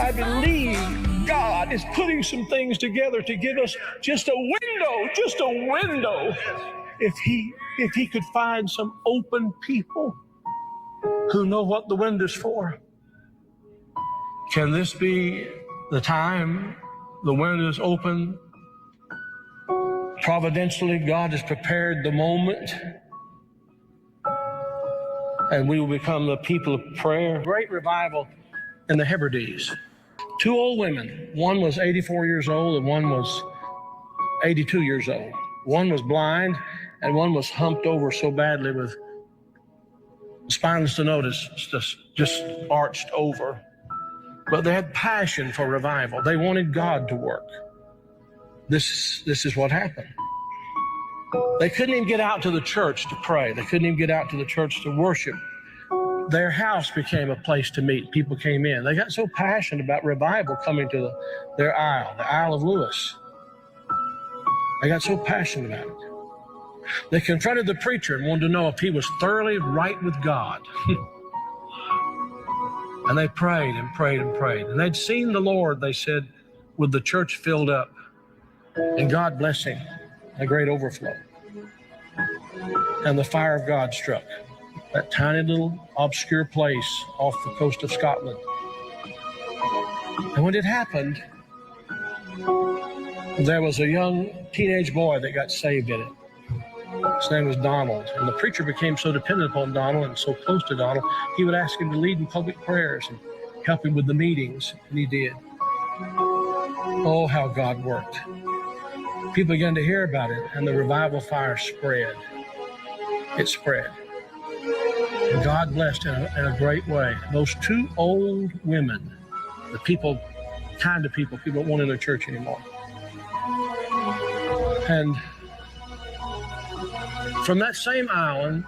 I believe God is putting some things together to give us just a window. If he could find some open people who know what the window's for. Can this be the time the window's open? Providentially, God has prepared the moment, and we will become the people of prayer. Great revival in the Hebrides. Two old women. One was 84 years old and one was 82 years old. One was blind and one was humped over so badly with spinal stenosis, just arched over. But they had passion for revival. They wanted God to work. This is what happened. They couldn't even get out to the church to pray. They couldn't even get out to the church to worship. Their house became a place to meet. People came in. They got so passionate about revival coming to their Isle, the Isle of Lewis. They got so passionate about it. They confronted the preacher and wanted to know if he was thoroughly right with God. And they prayed and prayed and prayed. And they'd seen the Lord, they said, with the church filled up and God blessing, a great overflow. And the fire of God struck that tiny little obscure place off the coast of Scotland. And when it happened, there was a young teenage boy that got saved in it. His name was Donald. And the preacher became so dependent upon Donald and so close to Donald, he would ask him to lead in public prayers and help him with the meetings, and he did. Oh, how God worked. People began to hear about it, and the revival fire spread. It spread. And God blessed in a great way. Those two old women, the people, kind of people don't want in their church anymore. And from that same island,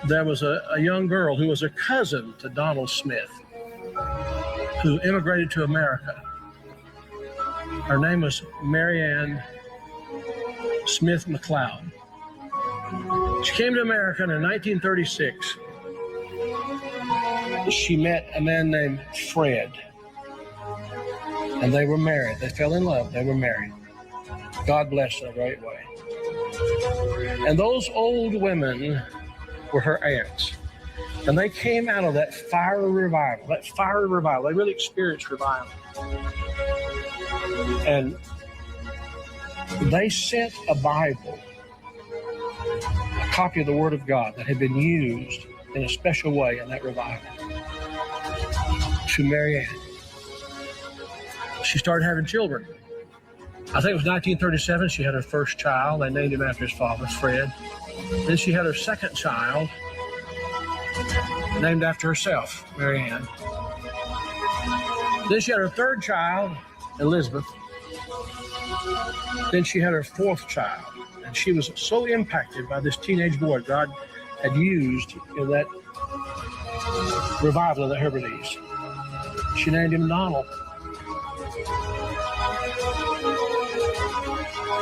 there was a young girl who was a cousin to Donald Smith, who immigrated to America. Her name was Mary Ann Smith McLeod. She came to America in 1936. She met a man named Fred, and they were married. They fell in love. They were married. God blessed in a great way. And those old women were her aunts. And they came out of that fiery revival, They really experienced revival. And they sent a Bible, a copy of the Word of God that had been used in a special way in that revival, to Mary Ann. She started having children. I think it was 1937, she had her first child. They named him after his father, Fred. Then she had her second child, named after herself, Mary Ann. Then she had her third child, Elizabeth. Then she had her fourth child. And she was so impacted by this teenage boy God had used in that revival of the Hebrides. She named him Donald.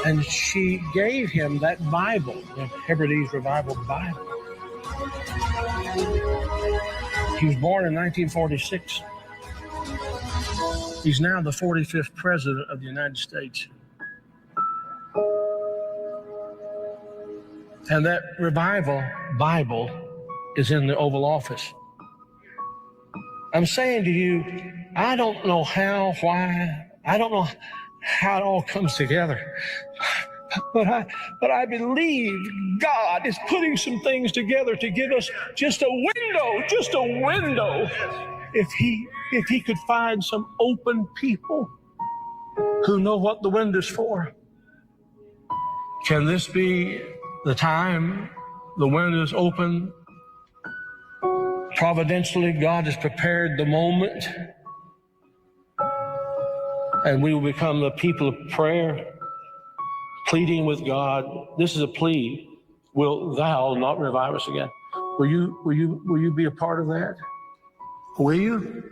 And she gave him that Bible, the Hebrides Revival Bible. He was born in 1946. He's now the 45th President of the United States. And that revival Bible is in the Oval Office. I'm saying to you, I don't know how, why, I don't know how it all comes together. But I believe God is putting some things together to give us just a window. If he could find some open people who know what the window's for. Can this be the time the window's open? Providentially, God has prepared the moment, and we will become the people of prayer, pleading with God. This is a plea. Will thou not revive us again? Will you be a part of that? Will you?